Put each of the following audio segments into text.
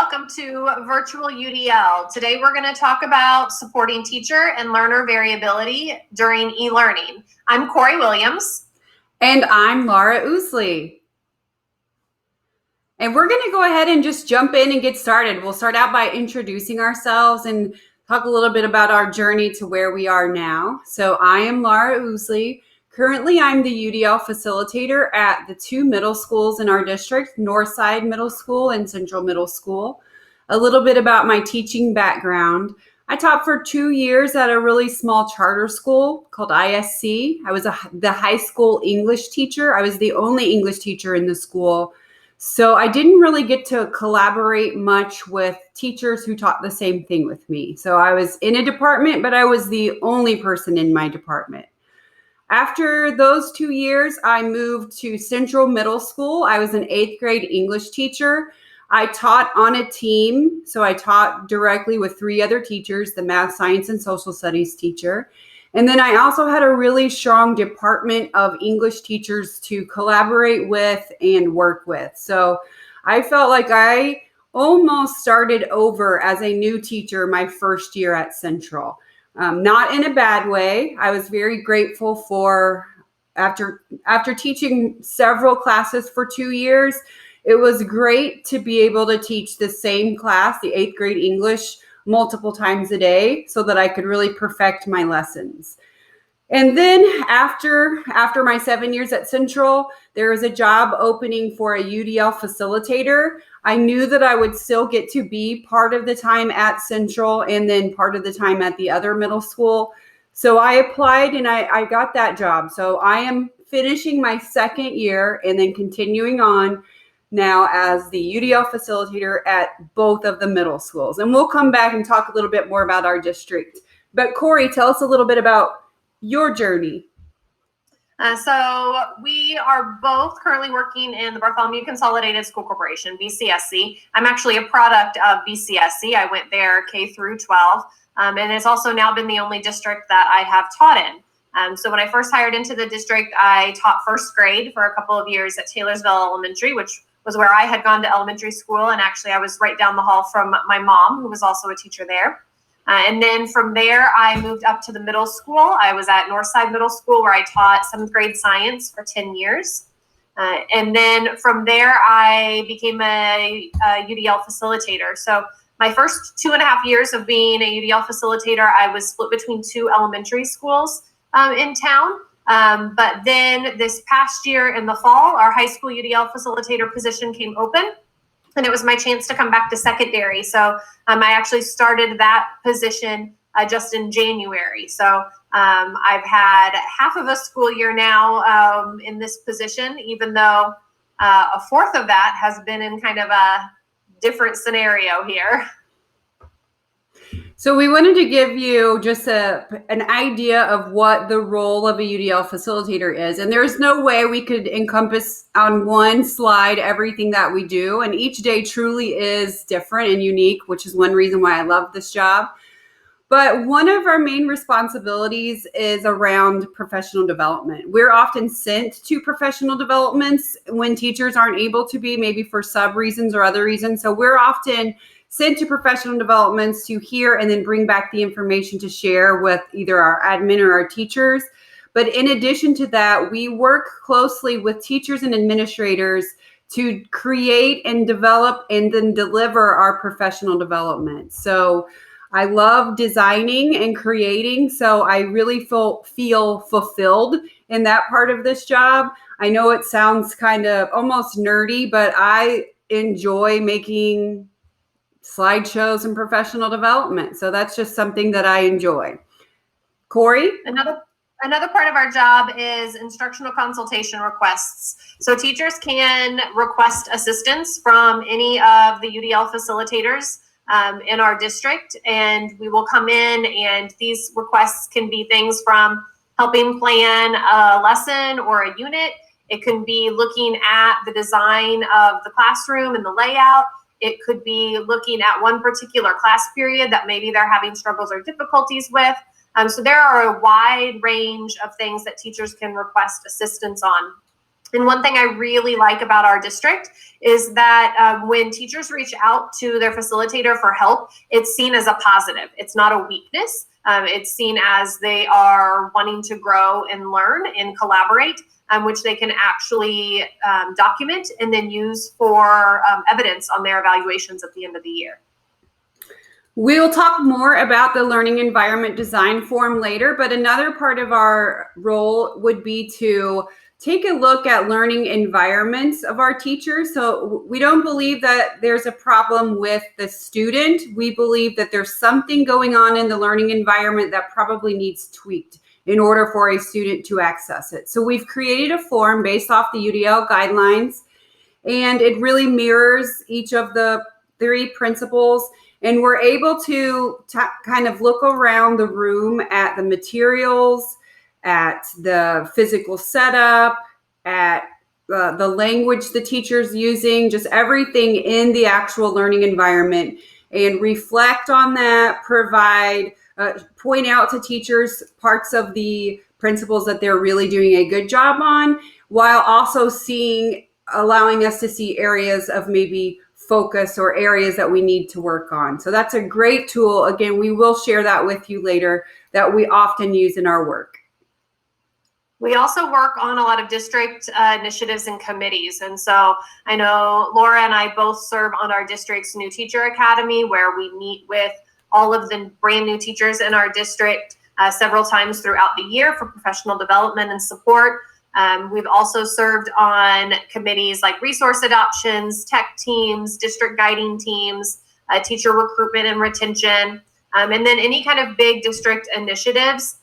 welcome to Virtual UDL. Today we're going to talk about supporting teacher and learner variability during e-learning. I'm Corey Williams. And I'm Laura Ousley. And we're going to go ahead and just jump in and get started. We'll start out by introducing ourselves and talk a little bit about our journey to where we are now. So I am Laura Ousley. Currently, I'm the UDL facilitator at the two middle schools in our district, Northside Middle School and Central Middle School. A little bit about my teaching background. I taught for 2 years at a really small charter school called ISC. I was the high school English teacher. I was the only English teacher in the school. So I didn't really get to collaborate much with teachers who taught the same thing with me. So I was in a department, but I was the only person in my department. After those 2 years, I moved to Central Middle School. I was an 8th grade English teacher. I taught on a team, so I taught directly with 3 other teachers, the math, science, and social studies teacher. And then I also had a really strong department of English teachers to collaborate with and work with. So I felt like I almost started over as a new teacher my first year at Central. Not in a bad way. I was very grateful for, after teaching several classes for 2 years, it was great to be able to teach the same class, the 8th grade English, multiple times a day so that I could really perfect my lessons. And then after my 7 years at Central, there was a job opening for a UDL facilitator. I knew that I would still get to be part of the time at Central and then part of the time at the other middle school. So I applied and I got that job. So I am finishing my 2nd year and then continuing on now as the UDL facilitator at both of the middle schools. And we'll come back and talk a little bit more about our district. But Corey, tell us a little bit about your journey. So we are both currently working in the Bartholomew Consolidated School Corporation, BCSC. I'm actually a product of BCSC. I went there K through 12, and it's also now been the only district that I have taught in. So when I first hired into the district, I taught 1st grade for a couple of years at Taylorsville Elementary, which was where I had gone to elementary school. And actually I was right down the hall from my mom, who was also a teacher there. And then from there, I moved up to the middle school. I was at Northside Middle School where I taught 7th grade science for 10 years. And then from there, I became a UDL facilitator. So my first 2.5 years of being a UDL facilitator, I was split between 2 elementary schools in town. But then this past year in the fall, our high school UDL facilitator position came open. And it was my chance to come back to secondary. So I actually started that position just in January. So I've had half of a school year now in this position, even though a fourth of that has been in kind of a different scenario here. So we wanted to give you just an idea of what the role of a UDL facilitator is. And there's no way we could encompass on one slide everything that we do. And each day truly is different and unique, which is one reason why I love this job. But one of our main responsibilities is around professional development. We're often sent to professional developments when teachers aren't able to be, maybe for sub reasons or other reasons. So we're often sent to professional developments to hear and then bring back the information to share with either our admin or our teachers. But in addition to that, we work closely with teachers and administrators to create and develop and then deliver our professional development. So I love designing and creating, so I really feel fulfilled in that part of this job. I know it sounds kind of almost nerdy, but I enjoy making slideshows and professional development. So that's just something that I enjoy. Corey? Another part of our job is instructional consultation requests. So teachers can request assistance from any of the UDL facilitators in our district, and we will come in, and these requests can be things from helping plan a lesson or a unit. It can be looking at the design of the classroom and the layout. It could be looking at one particular class period that maybe they're having struggles or difficulties with. So there are a wide range of things that teachers can request assistance on. And one thing I really like about our district is that when teachers reach out to their facilitator for help, it's seen as a positive. It's not a weakness. It's seen as they are wanting to grow and learn and collaborate, which they can actually document and then use for evidence on their evaluations at the end of the year. We'll talk more about the learning environment design form later, but another part of our role would be to take a look at learning environments of our teachers. So we don't believe that there's a problem with the student. We believe that there's something going on in the learning environment that probably needs tweaked in order for a student to access it. So we've created a form based off the UDL guidelines, and it really mirrors each of the 3 principles. And we're able to kind of look around the room at the materials, at the physical setup, at the language the teacher's using, just everything in the actual learning environment, and reflect on that, point out to teachers parts of the principles that they're really doing a good job on, while also allowing us to see areas of maybe focus or areas that we need to work on. So that's a great tool. Again, we will share that with you later, that we often use in our work. We also work on a lot of district initiatives and committees. And so I know Laura and I both serve on our district's New Teacher Academy, where we meet with all of the brand new teachers in our district several times throughout the year for professional development and support. We've also served on committees like resource adoptions, tech teams, district guiding teams, teacher recruitment and retention, and then any kind of big district initiatives.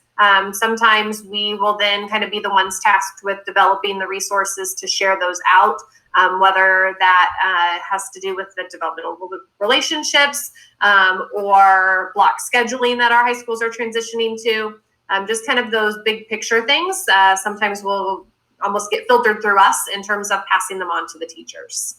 Sometimes we will then kind of be the ones tasked with developing the resources to share those out, whether that has to do with the developmental relationships or block scheduling that our high schools are transitioning to. Just kind of those big picture things sometimes will almost get filtered through us in terms of passing them on to the teachers.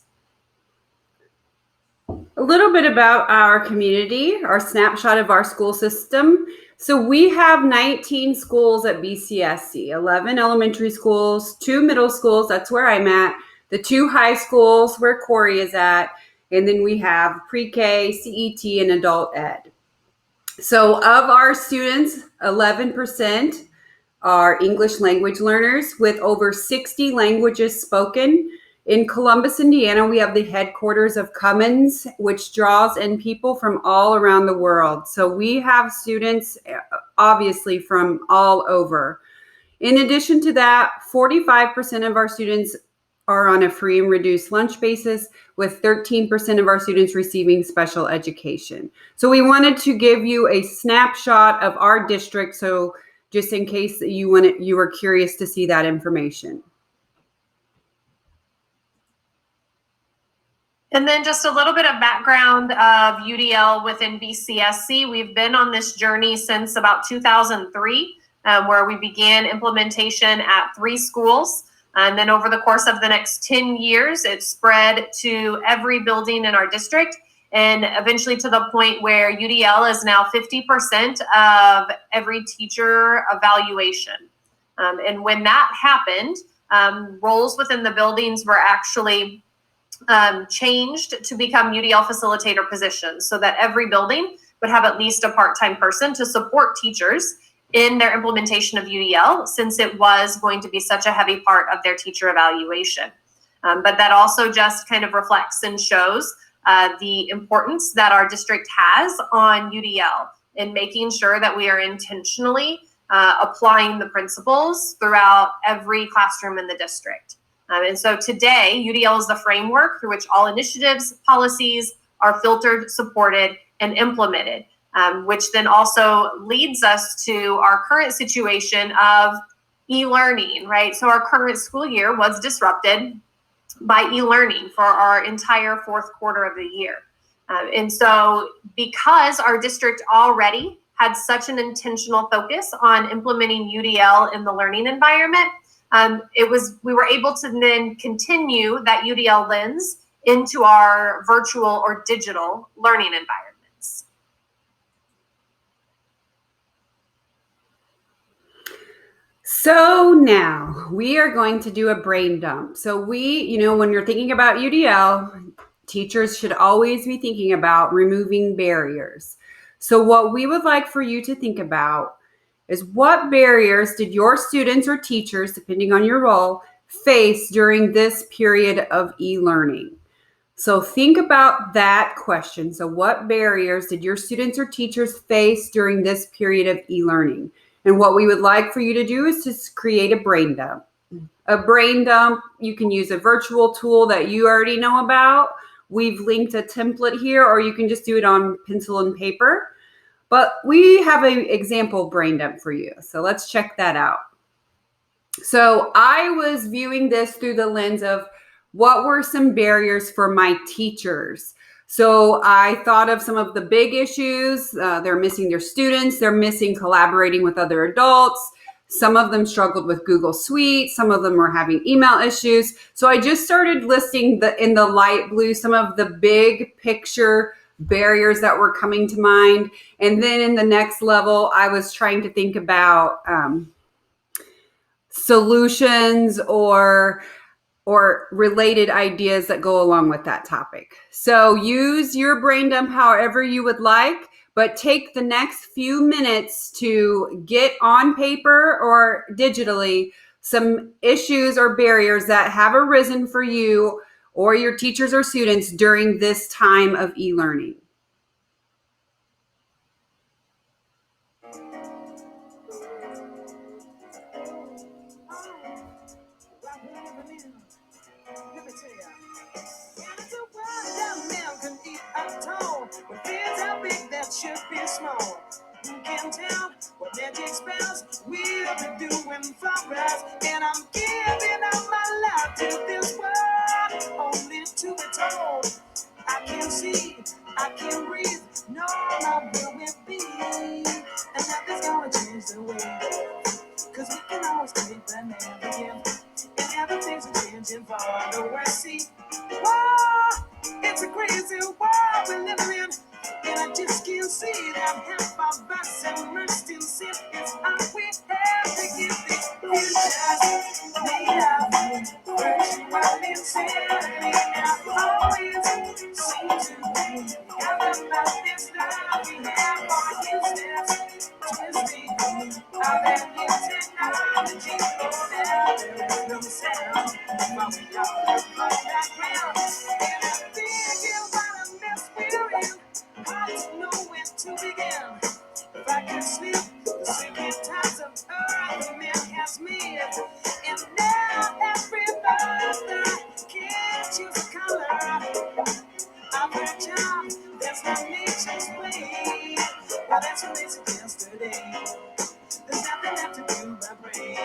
A little bit about our community, our snapshot of our school system. So we have 19 schools at BCSC, 11 elementary schools, 2 middle schools, that's where I'm at, the 2 high schools where Corey is at, and then we have pre-K, CET, and adult ed. So of our students, 11% are English language learners with over 60 languages spoken. In Columbus, Indiana, we have the headquarters of Cummins, which draws in people from all around the world. So we have students, obviously, from all over. In addition to that, 45% of our students are on a free and reduced lunch basis, with 13% of our students receiving special education. So we wanted to give you a snapshot of our district, so just in case you were curious to see that information. And then just a little bit of background of UDL within BCSC. We've been on this journey since about 2003, where we began implementation at 3 schools. And then over the course of the next 10 years, it spread to every building in our district, and eventually to the point where UDL is now 50% of every teacher evaluation. And when that happened, roles within the buildings were actually changed to become UDL facilitator positions, so that every building would have at least a part-time person to support teachers in their implementation of UDL, since it was going to be such a heavy part of their teacher evaluation. But that also just kind of reflects and shows the importance that our district has on UDL in making sure that we are intentionally applying the principles throughout every classroom in the district. And so today, UDL is the framework through which all initiatives, policies are filtered, supported, and implemented, which then also leads us to our current situation of e-learning, right? So our current school year was disrupted by e-learning for our entire 4th quarter of the year. And so because our district already had such an intentional focus on implementing UDL in the learning environment, we were able to then continue that UDL lens into our virtual or digital learning environments. So now we are going to do a brain dump. So when you're thinking about UDL, teachers should always be thinking about removing barriers. So what we would like for you to think about is, what barriers did your students or teachers, depending on your role, face during this period of e-learning? So think about that question. So what barriers did your students or teachers face during this period of e-learning? And what we would like for you to do is to create a brain dump. A brain dump, you can use a virtual tool that you already know about. We've linked a template here, or you can just do it on pencil and paper. But we have an example brain dump for you. So let's check that out. So I was viewing this through the lens of, what were some barriers for my teachers? So I thought of some of the big issues. They're missing their students. They're missing collaborating with other adults. Some of them struggled with Google Suite. Some of them were having email issues. So I just started listing in the light blue some of the big picture barriers that were coming to mind. And then in the next level, I was trying to think about solutions or related ideas that go along with that topic. So use your brain dump however you would like, but take the next few minutes to get on paper or digitally some issues or barriers that have arisen for you or your teachers or students during this time of e-learning. Should be small. Who can tell what magic spells we'll be doing for us? And I'm giving up my life to this world, only to be told I can see, I can breathe, no love will it be, and nothing's gonna change the way, cause we can always take the name again, and everything's changing for the worse. See, whoa, it's a crazy world we're living in. And I just can't see that half of us immersed in sin is all we have to give this future made of virtual insanity. And I always seem to be about this love we have for instance, twisting of that new technology. Oh, now there is no sound from the background. And I'm thinking what a mess we're in. I don't know where to begin. If I can sleep, the secret times of earth the man has made. And now every birthday can't choose a color. I've heard John, that's not nature's way. Well, that's what they said yesterday. There's nothing left to do but pray.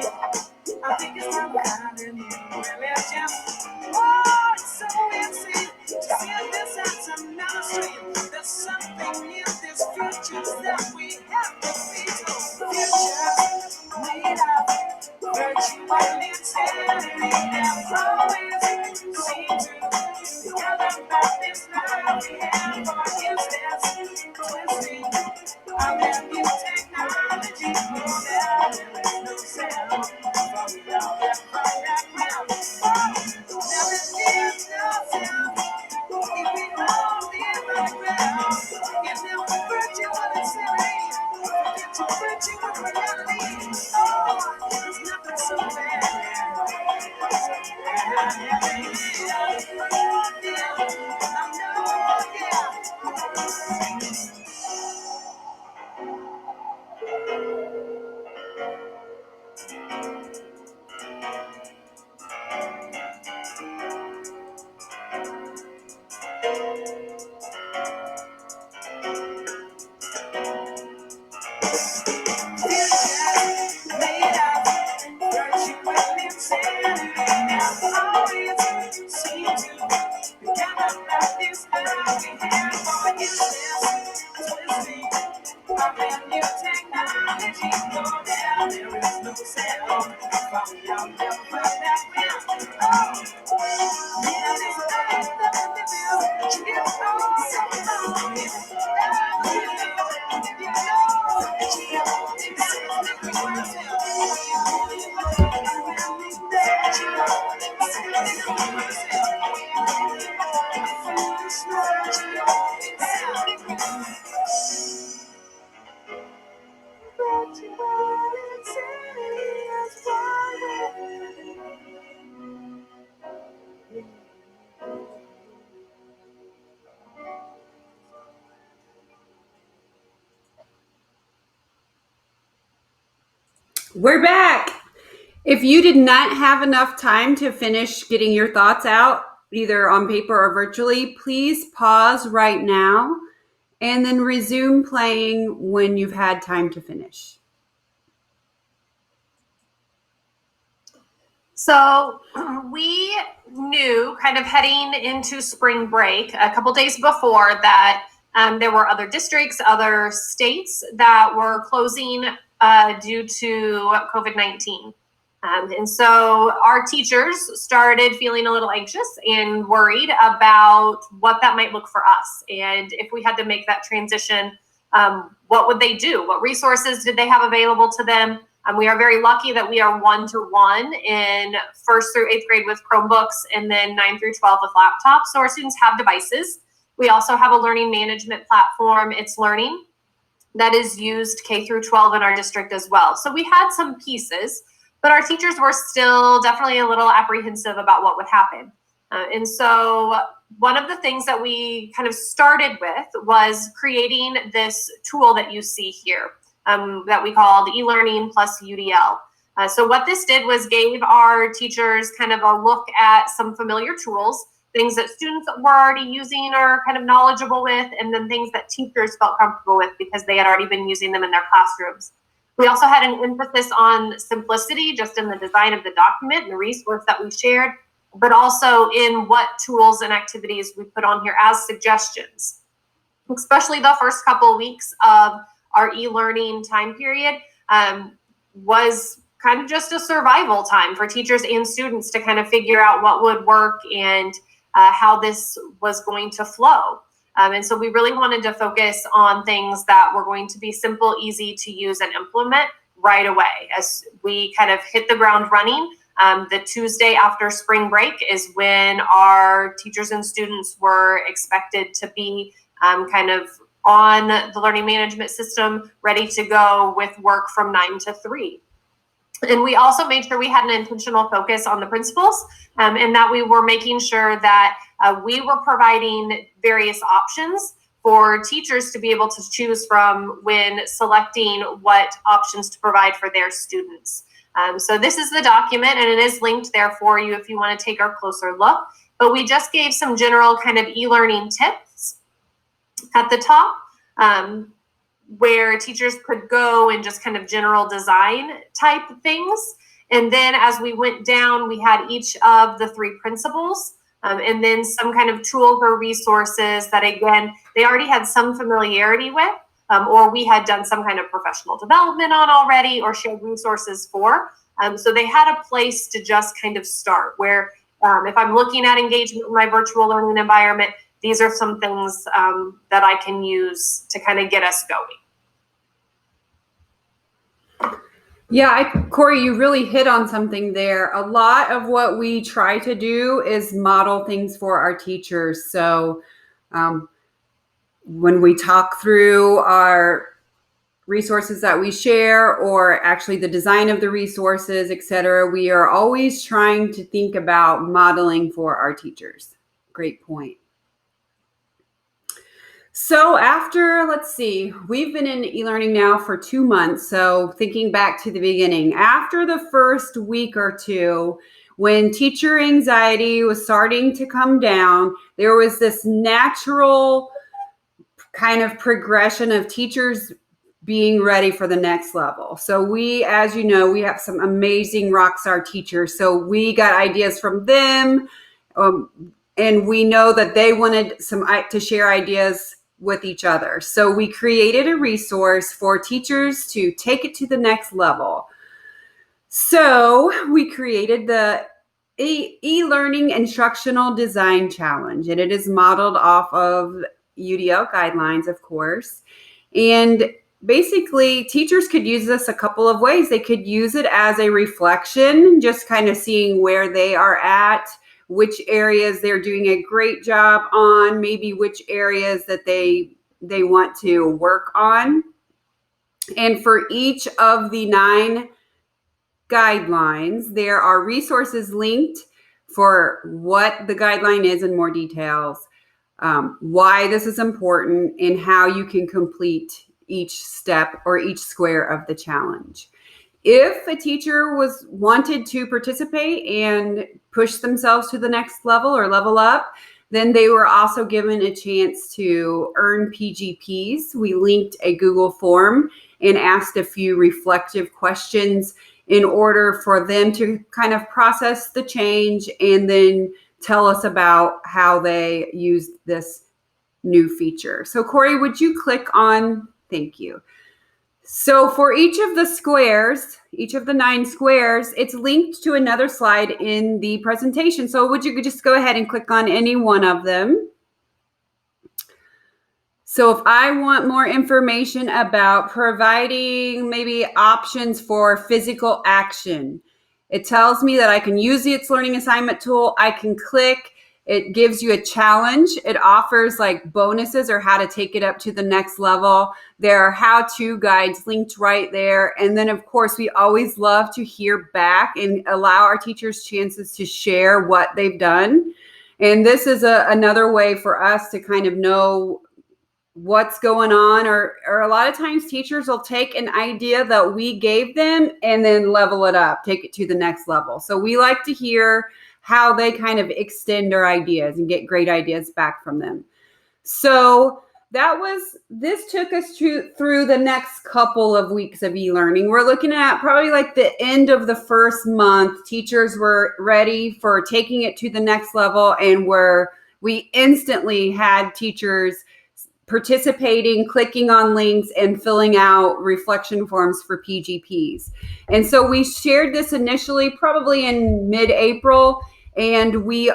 I think it's time to find a new religion. Oh, it's so insane to see this as another stream. There's something in this future that we have to be. So future made of virtual insanity. And always seem to be about this love we have for instance, twisting of that new technology. Oh, now there is no sound from that background. Oh, now there is no sound if we hold the background. If there was virtual insanity, forget your virtual reality. Oh, there's nothing so bad. We're back. If you did not have enough time to finish getting your thoughts out, either on paper or virtually, please pause right now and then resume playing when you've had time to finish. So we knew kind of heading into spring break a couple days before that there were other districts, other states that were closing due to COVID-19. And so our teachers started feeling a little anxious and worried about what that might look for us. And if we had to make that transition, what would they do? What resources did they have available to them? We are very lucky that we are 1-to-1 in 1st through 8th grade with Chromebooks, and then 9 through 12 with laptops. So our students have devices. We also have a learning management platform, It's Learning, that is used K through 12 in our district as well. So we had some pieces, but our teachers were still definitely a little apprehensive about what would happen. And so one of the things that we kind of started with was creating this tool that you see here. That we called eLearning plus UDL. So what this did was gave our teachers kind of a look at some familiar tools, things that students were already using or kind of knowledgeable with, and then things that teachers felt comfortable with because they had already been using them in their classrooms. We also had an emphasis on simplicity just in the design of the document and the resource that we shared, but also in what tools and activities we put on here as suggestions, especially the first couple of weeks of our e-learning time period was kind of just a survival time for teachers and students to kind of figure out what would work and how this was going to flow. And so we really wanted to focus on things that were going to be simple, easy to use and implement right away. As we kind of hit the ground running, the Tuesday after spring break is when our teachers and students were expected to be kind of on the learning management system, ready to go with work from 9 to 3. And we also made sure we had an intentional focus on the principals, and that we were making sure that we were providing various options for teachers to be able to choose from when selecting what options to provide for their students. So this is the document, and it is linked there for you if you want to take a closer look. But we just gave some general kind of e-learning tips at the top, where teachers could go and just kind of general design type things. And then as we went down, we had each of the 3 principles, and then some kind of tools or resources that, again, they already had some familiarity with, or we had done some kind of professional development on already or shared resources for. So they had a place to just kind of start where if I'm looking at engagement in my virtual learning environment, these are some things that I can use to kind of get us going. Yeah, Corey, you really hit on something there. A lot of what we try to do is model things for our teachers. So when we talk through our resources that we share, or actually the design of the resources, et cetera, we are always trying to think about modeling for our teachers. Great point. So after, let's see, we've been in e-learning now for 2 months. So thinking back to the beginning, after the first week or two, when teacher anxiety was starting to come down, there was this natural kind of progression of teachers being ready for the next level. So we, as you know, we have some amazing rockstar teachers. So we got ideas from them, and we know that they wanted to share ideas with each other. So we created a resource for teachers to take it to the next level. So we created the e-learning instructional design challenge, and it is modeled off of UDL guidelines, of course. And basically, teachers could use this a couple of ways. They could use it as a reflection, just kind of seeing where they are at, which areas they're doing a great job on, maybe which areas that they want to work on. And for each of the 9 guidelines, there are resources linked for what the guideline is in more details, why this is important, and how you can complete each step or each square of the challenge. If a teacher wanted to participate and push themselves to the next level or level up, then they were also given a chance to earn PGPs. We linked a Google form and asked a few reflective questions in order for them to kind of process the change and then tell us about how they used this new feature. So Corey, would you click on, thank you. So for each of the squares, each of the 9 squares, it's linked to another slide in the presentation. So would you just go ahead and click on any one of them? So if I want more information about providing maybe options for physical action, it tells me that I can use the It's Learning assignment tool. I can click. It gives you a challenge. It offers like bonuses or how to take it up to the next level. There are how-to guides linked right there. And then, of course, we always love to hear back and allow our teachers chances to share what they've done. And this is another way for us to kind of know what's going on, or a lot of times teachers will take an idea that we gave them and then level it up, take it to the next level. So we like to hear how they kind of extend their ideas and get great ideas back from them. So this took us through the next couple of weeks of e-learning. We're looking at probably like the end of the first month. Teachers were ready for taking it to the next level, and we instantly had teachers participating, clicking on links, and filling out reflection forms for PGPs. And so we shared this initially probably in mid-April, and we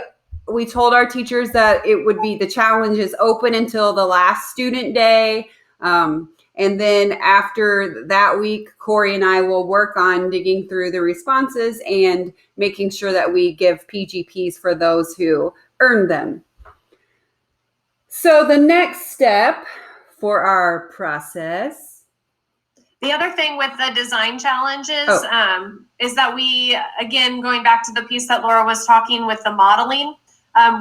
told our teachers that it would be, the challenge is open until the last student day. And then after that week, Corey and I will work on digging through the responses and making sure that we give PGPs for those who earned them. So the next step for our process. The other thing with the design challenges is that we, again, going back to the piece that Laura was talking with the modeling,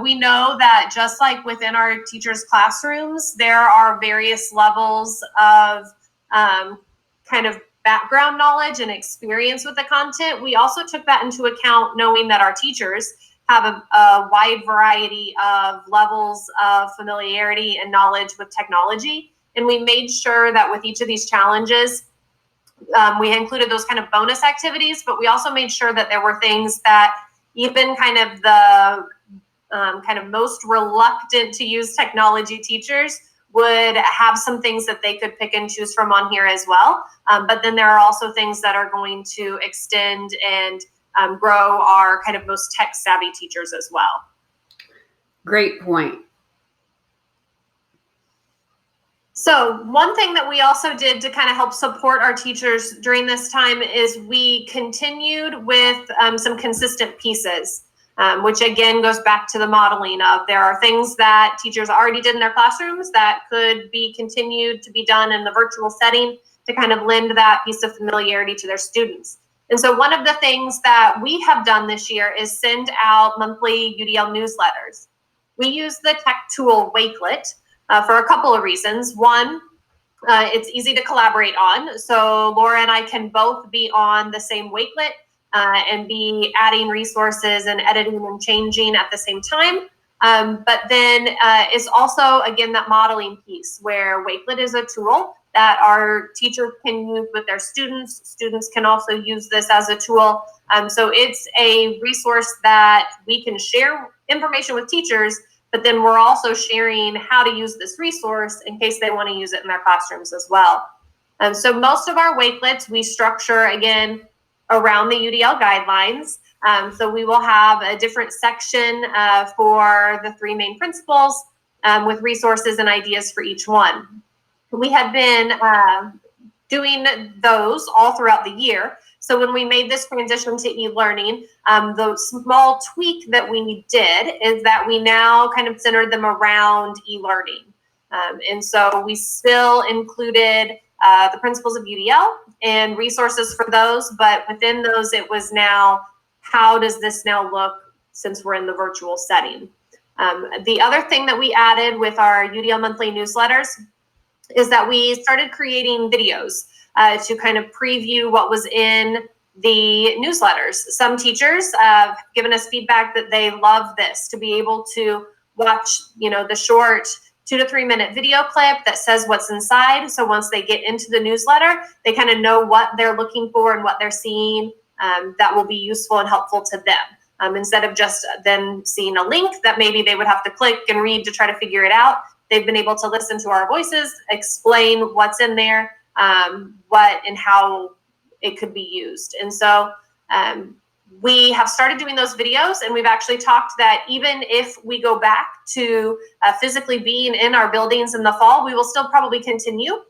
we know that just like within our teachers' classrooms, there are various levels of kind of background knowledge and experience with the content. We also took that into account, knowing that our teachers have a wide variety of levels of familiarity and knowledge with technology. And we made sure that with each of these challenges, we included those kind of bonus activities, but we also made sure that there were things that even kind of the kind of most reluctant to use technology teachers would have some things that they could pick and choose from on here as well. But then there are also things that are going to extend and grow our kind of most tech savvy teachers as well. Great point. So one thing that we also did to kind of help support our teachers during this time is we continued with some consistent pieces, which again goes back to the modeling of there are things that teachers already did in their classrooms that could be continued to be done in the virtual setting to kind of lend that piece of familiarity to their students. And so one of the things that we have done this year is send out monthly UDL newsletters. We use the tech tool Wakelet for a couple of reasons. One, it's easy to collaborate on. So Laura and I can both be on the same Wakelet and be adding resources and editing and changing at the same time. But then is also, again, that modeling piece where Wakelet is a tool that our teachers can use with their students. Students can also use this as a tool. So it's a resource that we can share information with teachers, but then we're also sharing how to use this resource in case they want to use it in their classrooms as well. So most of our Wakelets we structure, again, around the UDL guidelines. So we will have a different section for the 3 main principles with resources and ideas for each one. We had been doing those all throughout the year. So when we made this transition to e-learning, the small tweak that we did is that we now kind of centered them around e-learning. And so we still included the principles of UDL and resources for those. But within those, it was now, how does this now look since we're in the virtual setting? The other thing that we added with our UDL monthly newsletters is that we started creating videos to kind of preview what was in the newsletters. Some teachers have given us feedback that they love this, to be able to watch, the short 2 to 3 minute video clip that says what's inside. So once they get into the newsletter, they kind of know what they're looking for and what they're seeing that will be useful and helpful to them. Instead of just then seeing a link that maybe they would have to click and read to try to figure it out, they've been able to listen to our voices, explain what's in there, what and how it could be used. And so we have started doing those videos, and we've actually talked that even if we go back to physically being in our buildings in the fall, we will still probably continue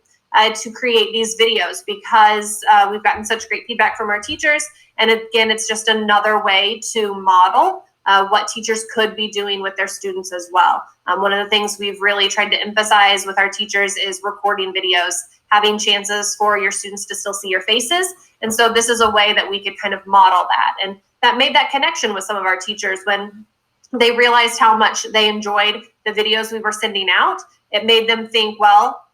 to create these videos, because we've gotten such great feedback from our teachers. And again, it's just another way to model what teachers could be doing with their students as well. One of the things we've really tried to emphasize with our teachers is recording videos, having chances for your students to still see your faces. And so this is a way that we could kind of model that. And that made that connection with some of our teachers when they realized how much they enjoyed the videos we were sending out. It made them think, well,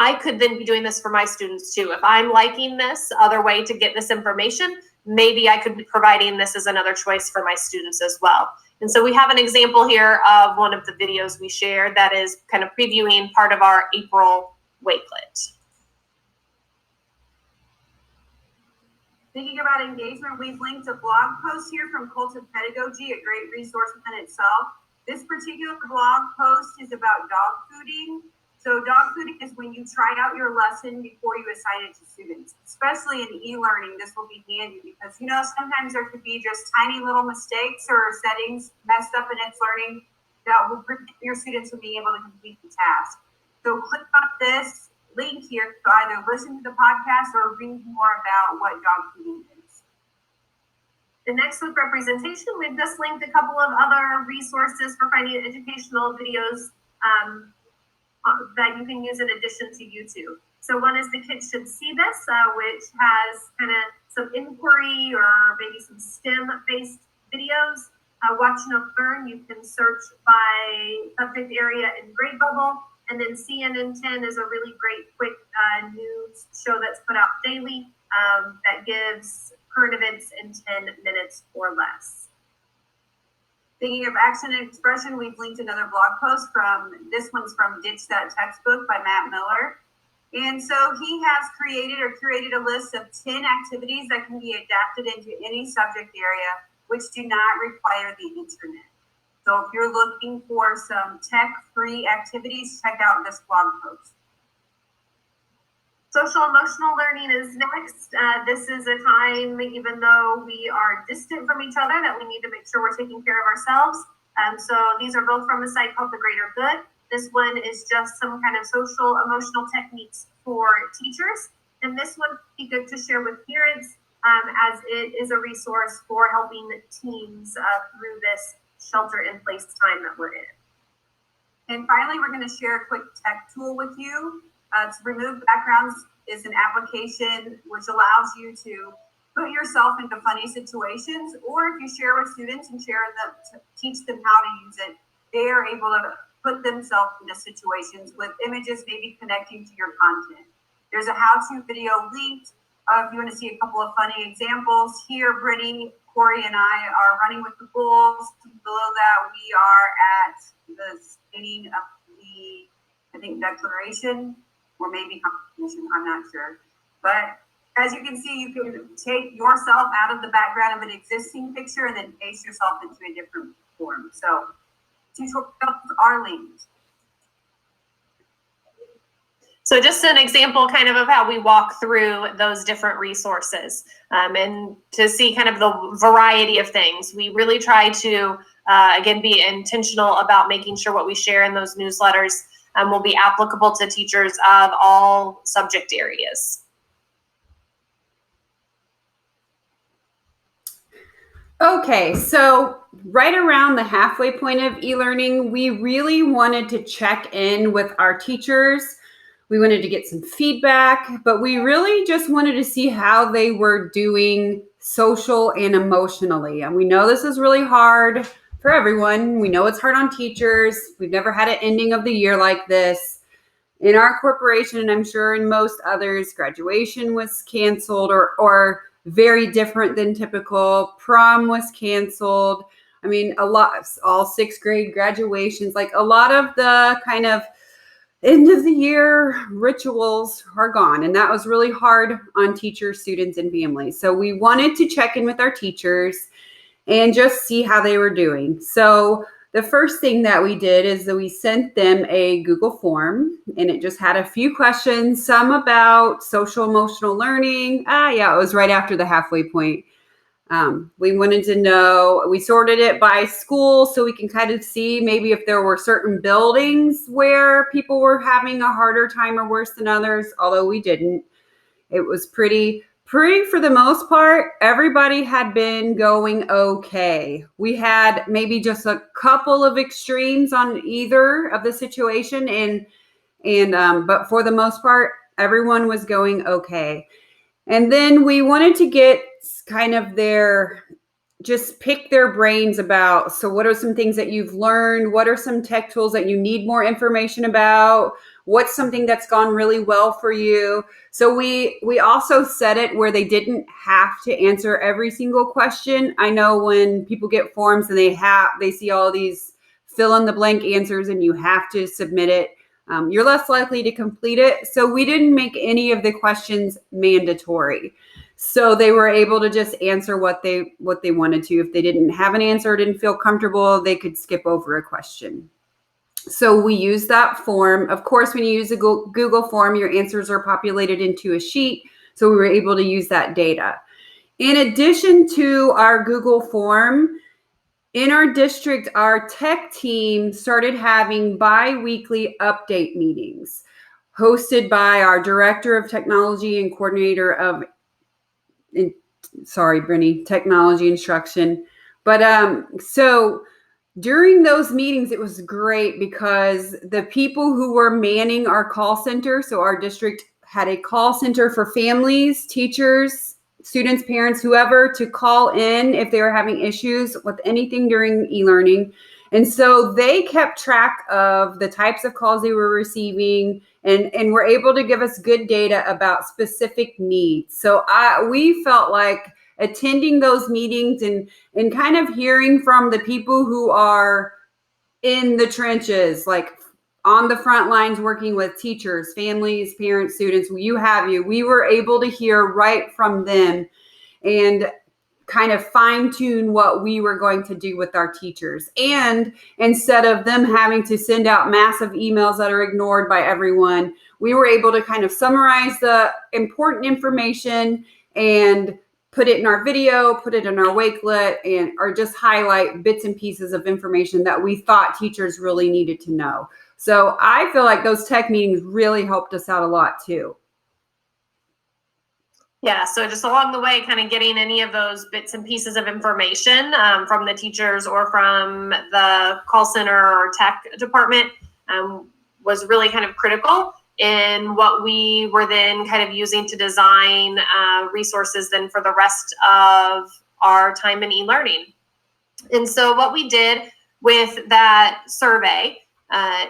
I could then be doing this for my students too. If I'm liking this other way to get this information, maybe I could be providing this as another choice for my students as well. And so we have an example here of one of the videos we shared that is kind of previewing part of our April Wakelet. Thinking about engagement, we've linked a blog post here from Cult of Pedagogy, a great resource within itself. This particular blog post is about dog fooding. So dog fooding is when you try out your lesson before you assign it to students. Especially in e-learning, this will be handy because, sometimes there could be just tiny little mistakes or settings messed up in its learning that will prevent your students from being able to complete the task. So click on this link here to either listen to the podcast or read more about what dog fooding is. The next week representation, we've just linked a couple of other resources for finding educational videos that you can use in addition to YouTube. So one is The Kids Should See This, which has kind of some inquiry or maybe some STEM-based videos. Watch Note Learn, you can search by subject area in Grade Bubble. And then CNN 10 is a really great quick news show that's put out daily that gives current events in 10 minutes or less. Thinking of action and expression, we've linked another blog post this one's from Ditch That Textbook by Matt Miller. And so he has created or curated a list of 10 activities that can be adapted into any subject area, which do not require the internet. So if you're looking for some tech-free activities, check out this blog post. Social emotional learning is next. This is a time, even though we are distant from each other, that we need to make sure we're taking care of ourselves. So these are both from a site called The Greater Good. This one is just some kind of social emotional techniques for teachers. And this one would be good to share with parents as it is a resource for helping teams through this shelter-in-place time that we're in. And finally, we're going to share a quick tech tool with you. To remove backgrounds is an application which allows you to put yourself into funny situations, or if you share with students and teach them how to use it, they are able to put themselves into situations with images maybe connecting to your content. There's a how-to video linked. If you want to see a couple of funny examples, here Brittany, Corey, and I are running with the Bulls. Below that, we are at the signing of the, declaration, or maybe competition, I'm not sure. But as you can see, you can take yourself out of the background of an existing picture and then paste yourself into a different form. So tutorials are linked. So just an example kind of how we walk through those different resources and to see kind of the variety of things. We really try to, again, be intentional about making sure what we share in those newsletters will be applicable to teachers of all subject areas. Okay, so right around the halfway point of e-learning, we really wanted to check in with our teachers. We wanted to get some feedback, but we really just wanted to see how they were doing social and emotionally. And we know this is really hard for everyone. We know it's hard on teachers. We've never had an ending of the year like this. In our corporation, and I'm sure in most others, graduation was canceled or very different than typical. Prom was canceled. I mean, all sixth grade graduations, like a lot of the kind of end of the year rituals are gone. And that was really hard on teachers, students, and families. So we wanted to check in with our teachers and just see how they were doing. So the first thing that we did is that we sent them a Google form, and it just had a few questions, some about social emotional learning. It was right after the halfway point. We wanted to know, we sorted it by school so we can kind of see maybe if there were certain buildings where people were having a harder time or worse than others, although we didn't. It was pretty for the most part, everybody had been going okay. We had maybe just a couple of extremes on either of the situation, but for the most part, everyone was going okay. And then we wanted to get kind of just pick their brains about, so what are some things that you've learned? What are some tech tools that you need more information about? What's something that's gone really well for you? So we also set it where they didn't have to answer every single question. I know when people get forms and they see all these fill in the blank answers and you have to submit it, you're less likely to complete it. So we didn't make any of the questions mandatory. So they were able to just answer what they wanted to. If they didn't have an answer, didn't feel comfortable, they could skip over a question. So we use that form. Of course, when you use a Google form, your answers are populated into a sheet. So we were able to use that data. In addition to our Google form, in our district, our tech team started having bi-weekly update meetings hosted by our director of technology and coordinator of, technology instruction. But so during those meetings, it was great because the people who were manning our call center, so our district had a call center for families, teachers, students, parents, whoever, to call in if they were having issues with anything during e-learning. And so they kept track of the types of calls they were receiving and were able to give us good data about specific needs. So we felt like attending those meetings and kind of hearing from the people who are in the trenches, like on the front lines working with teachers, families, parents, students, we were able to hear right from them and kind of fine tune what we were going to do with our teachers. And instead of them having to send out massive emails that are ignored by everyone, we were able to kind of summarize the important information and put it in our video, put it in our Wakelet, or just highlight bits and pieces of information that we thought teachers really needed to know. So I feel like those tech meetings really helped us out a lot too. Yeah, so just along the way, kind of getting any of those bits and pieces of information from the teachers or from the call center or tech department was really kind of critical in what we were then kind of using to design resources then for the rest of our time in e-learning. And so what we did with that survey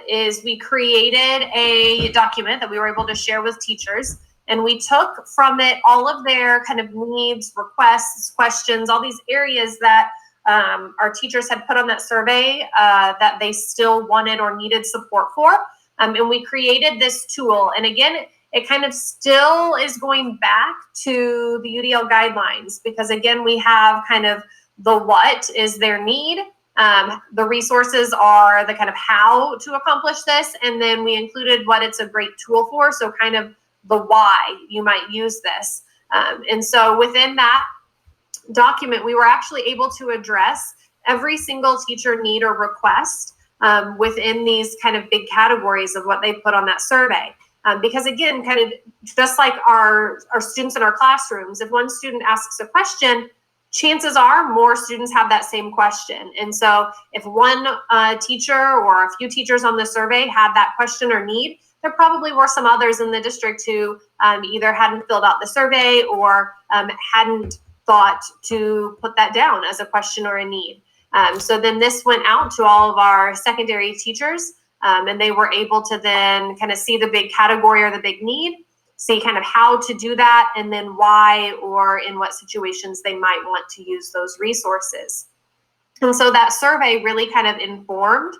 is we created a document that we were able to share with teachers. And we took from it all of their kind of needs, requests, questions, all these areas that our teachers had put on that survey that they still wanted or needed support for. And we created this tool. And again, it kind of still is going back to the UDL guidelines because, again, we have kind of the what is their need. The resources are the kind of how to accomplish this. And then we included what it's a great tool for. So kind of the why you might use this. And so within that document, we were actually able to address every single teacher need or request within these kind of big categories of what they put on that survey. Because again, kind of just like our students in our classrooms, if one student asks a question, chances are more students have that same question. And so if one teacher or a few teachers on the survey had that question or need, there probably were some others in the district who either hadn't filled out the survey or hadn't thought to put that down as a question or a need. So then this went out to all of our secondary teachers, and they were able to then kind of see the big category or the big need, see kind of how to do that, and then why or in what situations they might want to use those resources. And so that survey really kind of informed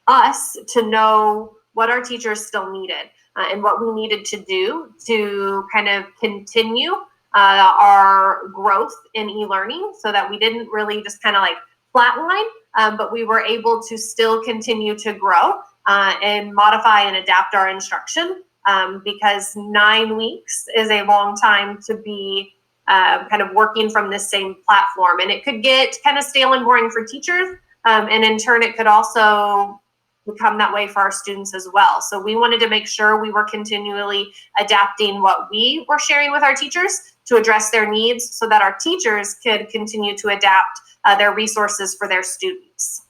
us to know what our teachers still needed and what we needed to do to kind of continue our growth in e-learning, so that we didn't really just kind of like flatline, but we were able to still continue to grow and modify and adapt our instruction, because 9 weeks is a long time to be kind of working from this same platform. And it could get kind of stale and boring for teachers, and in turn it could also become that way for our students as well. So we wanted to make sure we were continually adapting what we were sharing with our teachers to address their needs, so that our teachers could continue to adapt their resources for their students.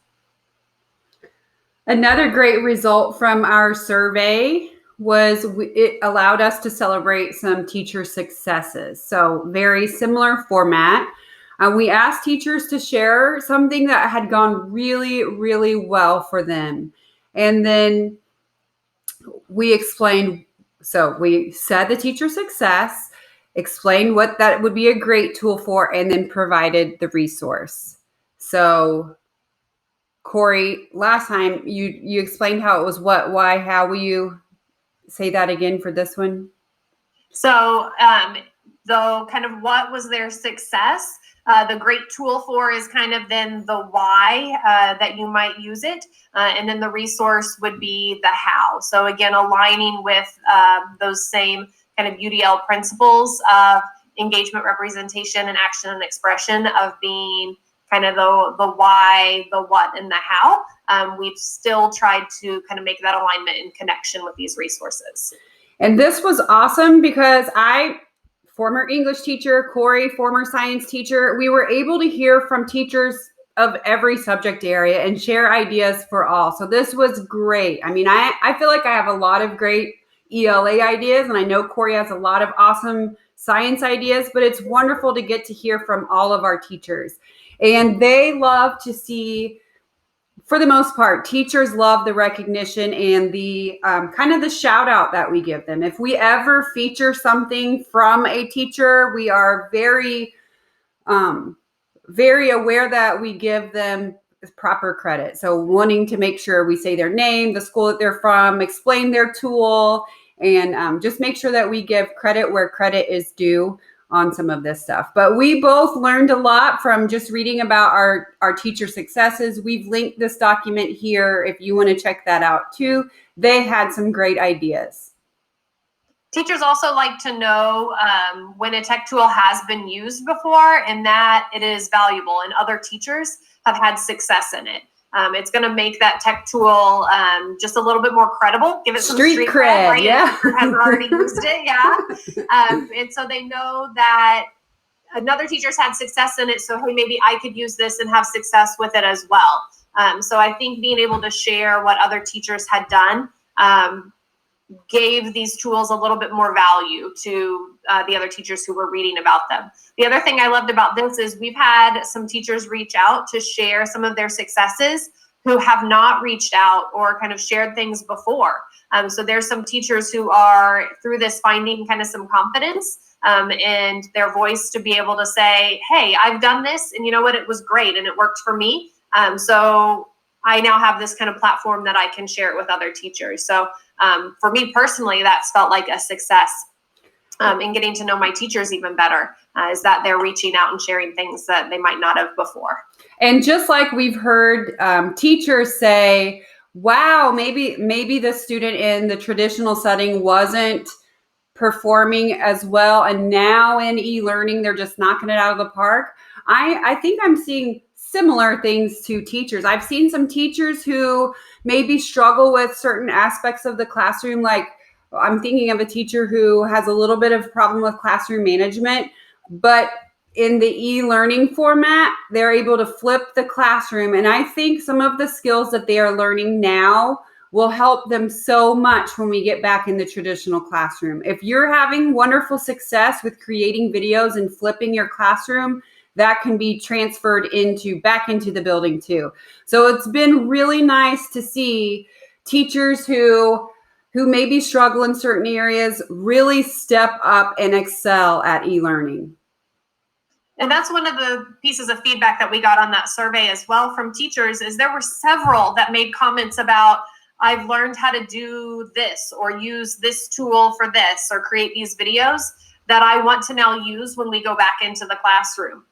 Another great result from our survey was it allowed us to celebrate some teacher successes. So very similar format. We asked teachers to share something that had gone really, really well for them. And then we explained, so we said the teacher success, explained what that would be a great tool for, and then provided the resource. So Corey, last time you explained how it was what, why, how. Will you say that again for this one? So the kind of what was their success, the great tool for is kind of then the why that you might use it. And then the resource would be the how. So again, aligning with those same kind of UDL principles of engagement, representation, and action and expression, of being kind of the why, the what, and the how. We've still tried to kind of make that alignment and connection with these resources. And this was awesome because former English teacher, Corey, former science teacher, we were able to hear from teachers of every subject area and share ideas for all. So this was great. I mean, I feel like I have a lot of great ELA ideas, and I know Corey has a lot of awesome science ideas, but it's wonderful to get to hear from all of our teachers. And they love to see, for the most part, teachers love the recognition and the kind of the shout out that we give them. If we ever feature something from a teacher, we are very, very aware that we give them proper credit. So wanting to make sure we say their name, the school that they're from, explain their tool, and just make sure that we give credit where credit is due on some of this stuff. But we both learned a lot from just reading about our teacher successes. We've linked this document here if you want to check that out too. They had some great ideas. Teachers also like to know when a tech tool has been used before and that it is valuable and other teachers have had success in it. It's going to make that tech tool just a little bit more credible. Give it some street cred, right? Yeah, has already used it, yeah. And so they know that another teacher's had success in it. So hey, maybe I could use this and have success with it as well. So I think being able to share what other teachers had done gave these tools a little bit more value to the other teachers who were reading about them. The other thing I loved about this is we've had some teachers reach out to share some of their successes who have not reached out or kind of shared things before. So there's some teachers who are through this finding kind of some confidence and their voice to be able to say, hey, I've done this and you know what, it was great and it worked for me. So I now have this kind of platform that I can share it with other teachers. So for me personally, that's felt like a success in getting to know my teachers even better, is that they're reaching out and sharing things that they might not have before. And just like we've heard teachers say, wow, maybe the student in the traditional setting wasn't performing as well, and now in e-learning, they're just knocking it out of the park. I think I'm seeing similar things to teachers. I've seen some teachers who maybe struggle with certain aspects of the classroom. Like I'm thinking of a teacher who has a little bit of problem with classroom management, but in the e-learning format, they're able to flip the classroom. And I think some of the skills that they are learning now will help them so much when we get back in the traditional classroom. If you're having wonderful success with creating videos and flipping your classroom, that can be transferred back into the building too. So it's been really nice to see teachers who maybe struggle in certain areas really step up and excel at e-learning. And that's one of the pieces of feedback that we got on that survey as well from teachers, is there were several that made comments about, I've learned how to do this or use this tool for this or create these videos that I want to now use when we go back into the classroom.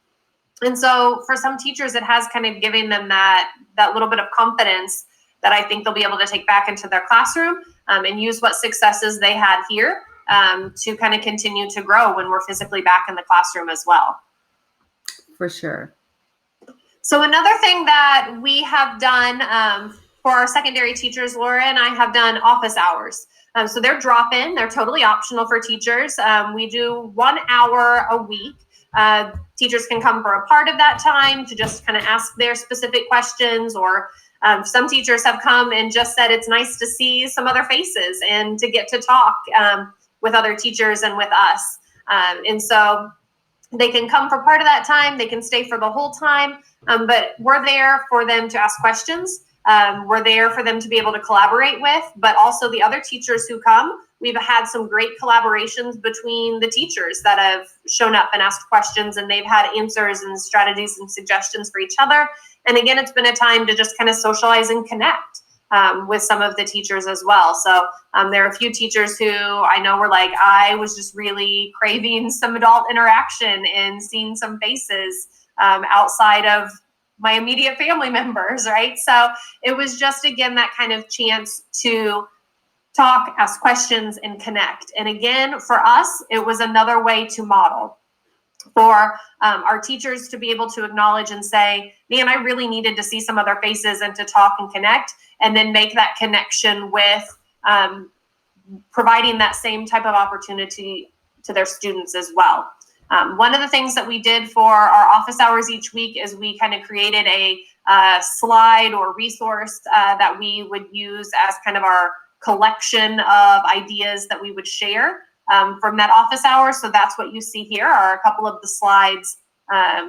And so for some teachers, it has kind of given them that little bit of confidence that I think they'll be able to take back into their classroom and use what successes they had here to kind of continue to grow when we're physically back in the classroom as well. For sure. So another thing that we have done for our secondary teachers, Laura and I have done office hours. So they're drop-in, they're totally optional for teachers. We do 1 hour a week. Teachers can come for a part of that time to just kind of ask their specific questions, or some teachers have come and just said it's nice to see some other faces and to get to talk with other teachers and with us. And so they can come for part of that time, they can stay for the whole time, but we're there for them to ask questions. We're there for them to be able to collaborate with, but also the other teachers who come. We've had some great collaborations between the teachers that have shown up and asked questions, and they've had answers and strategies and suggestions for each other. And again, it's been a time to just kind of socialize and connect with some of the teachers as well. So there are a few teachers who I know were like, I was just really craving some adult interaction and seeing some faces outside of my immediate family members, right? So it was just, again, that kind of chance to talk, ask questions, and connect. And again, for us, it was another way to model for our teachers to be able to acknowledge and say, man, I really needed to see some other faces and to talk and connect, and then make that connection with providing that same type of opportunity to their students as well. One of the things that we did for our office hours each week is we kind of created a slide or resource that we would use as kind of our collection of ideas that we would share from that office hour. So that's what you see here are a couple of the slides.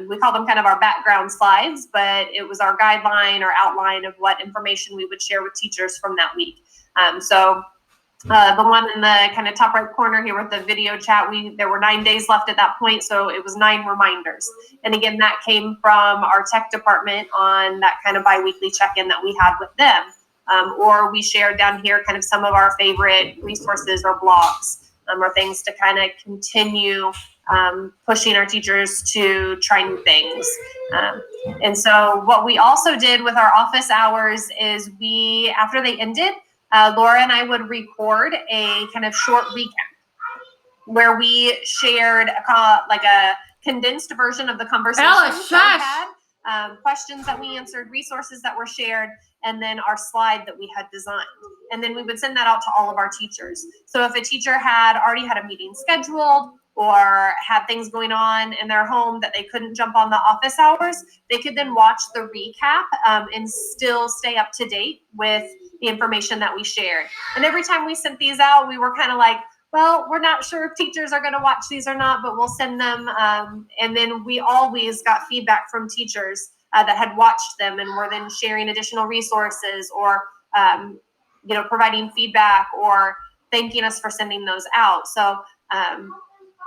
We call them kind of our background slides, but it was our guideline or outline of what information we would share with teachers from that week. The one in the kind of top right corner here with the video chat, there were 9 days left at that point, so it was 9 reminders. And again, that came from our tech department on that kind of biweekly check-in that we had with them. Or we shared down here kind of some of our favorite resources or blogs or things to kind of continue pushing our teachers to try new things. And so what we also did with our office hours is after they ended, Laura and I would record a kind of short recap where we shared a condensed version of the conversation that we had, questions that we answered, resources that were shared, and then our slide that we had designed. And then we would send that out to all of our teachers. So if a teacher had already had a meeting scheduled or had things going on in their home that they couldn't jump on the office hours, they could then watch the recap and still stay up to date with the information that we shared. And every time we sent these out, we were kind of like, well, we're not sure if teachers are going to watch these or not, but we'll send them. And then we always got feedback from teachers that had watched them and were then sharing additional resources or, providing feedback or thanking us for sending those out. So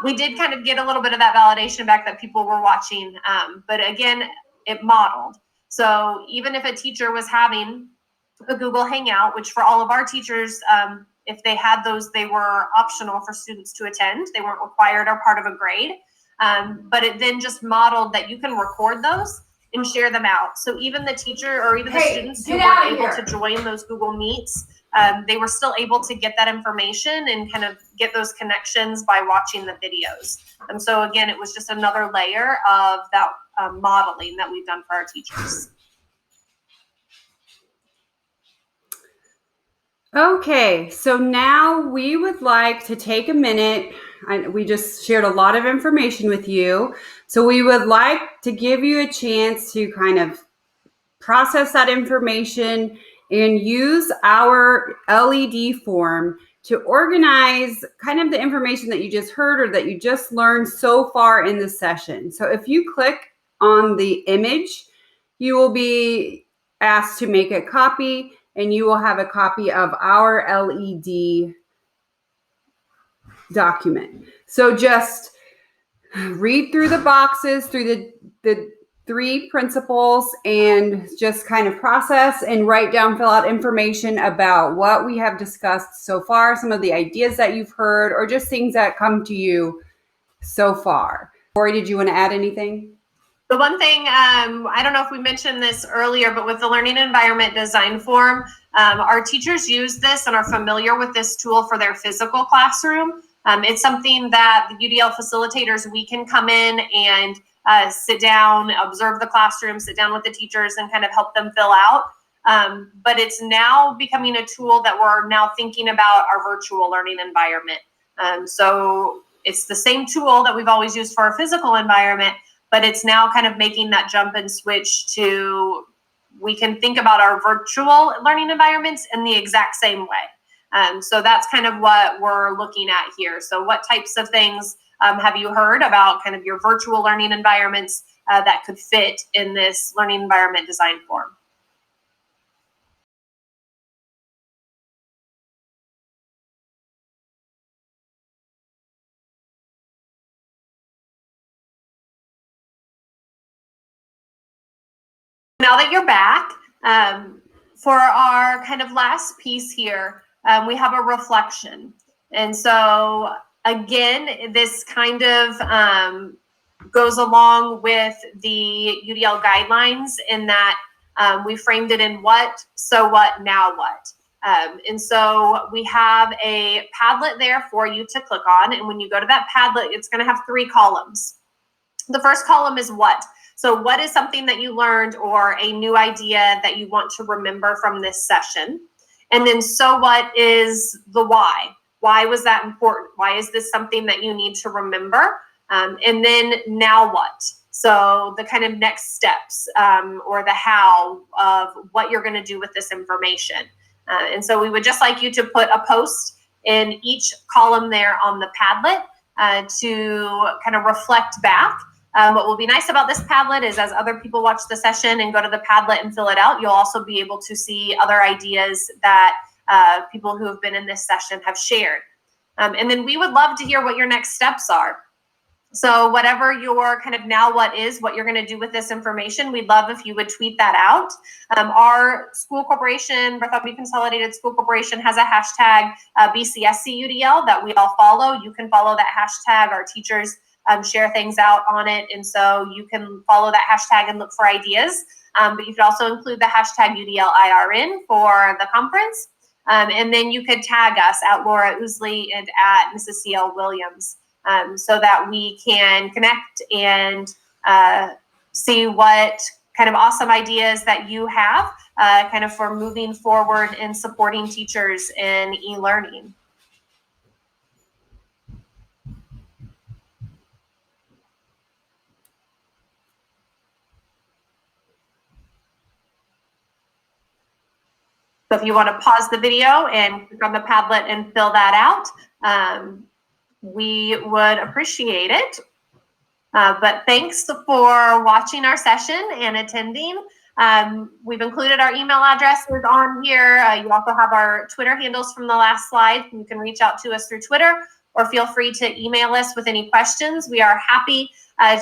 we did kind of get a little bit of that validation back that people were watching. But again, it modeled. So even if a teacher was having a Google Hangout, which for all of our teachers, if they had those, they were optional for students to attend. They weren't required or part of a grade. But it then just modeled that you can record those and share them out. So even the teacher or even the students who weren't able to join those Google Meets, they were still able to get that information and kind of get those connections by watching the videos. And so again, it was just another layer of that modeling that we've done for our teachers. Okay, so now we would like to take a minute. We just shared a lot of information with you. So we would like to give you a chance to kind of process that information and use our LED form to organize kind of the information that you just heard or that you just learned so far in the session. So if you click on the image, you will be asked to make a copy, and you will have a copy of our LED document. So just read through the boxes, through the 3 principles, and just kind of process and write down, fill out information about what we have discussed so far, some of the ideas that you've heard, or just things that come to you so far. Corey, did you want to add anything? The one thing, I don't know if we mentioned this earlier, but with the learning environment design form, our teachers use this and are familiar with this tool for their physical classroom. It's something that the UDL facilitators, we can come in and sit down, observe the classroom, sit down with the teachers and kind of help them fill out. But it's now becoming a tool that we're now thinking about our virtual learning environment. So it's the same tool that we've always used for our physical environment, but it's now kind of making that jump and switch to, we can think about our virtual learning environments in the exact same way. So that's kind of what we're looking at here. So what types of things have you heard about kind of your virtual learning environments that could fit in this learning environment design form? Now that you're back, for our kind of last piece here, we have a reflection. And so again, this kind of goes along with the UDL guidelines in that we framed it in what, so what, now what. And so we have a Padlet there for you to click on. And when you go to that Padlet, it's going to have 3 columns. The first column is what. So what is something that you learned or a new idea that you want to remember from this session? And then so what is the why? Why was that important? Why is this something that you need to remember? And then now what? So the kind of next steps or the how of what you're going to do with this information. And so we would just like you to put a post in each column there on the Padlet to kind of reflect back. What will be nice about this Padlet is as other people watch the session and go to the Padlet and fill it out, you'll also be able to see other ideas that people who have been in this session have shared. And then we would love to hear what your next steps are. So whatever your kind of now what is, what you're going to do with this information, we'd love if you would tweet that out. Our school corporation, Bartholomew Consolidated School Corporation, has a hashtag BCSCUDL that we all follow. You can follow that hashtag. Our teachers share things out on it. And so you can follow that hashtag and look for ideas. But you could also include the hashtag UDLIRN for the conference. And then you could tag us at Laura Ousley and at Mrs. C.L. Williams so that we can connect and see what kind of awesome ideas that you have kind of for moving forward and supporting teachers in e-learning. So if you want to pause the video and click on the Padlet and fill that out, we would appreciate it. But thanks for watching our session and attending. We've included our email addresses on here. You also have our Twitter handles from the last slide. You can reach out to us through Twitter or feel free to email us with any questions. We are happy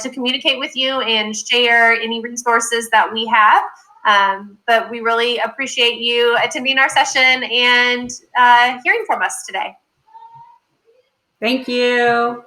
to communicate with you and share any resources that we have. But we really appreciate you attending our session and hearing from us today. Thank you.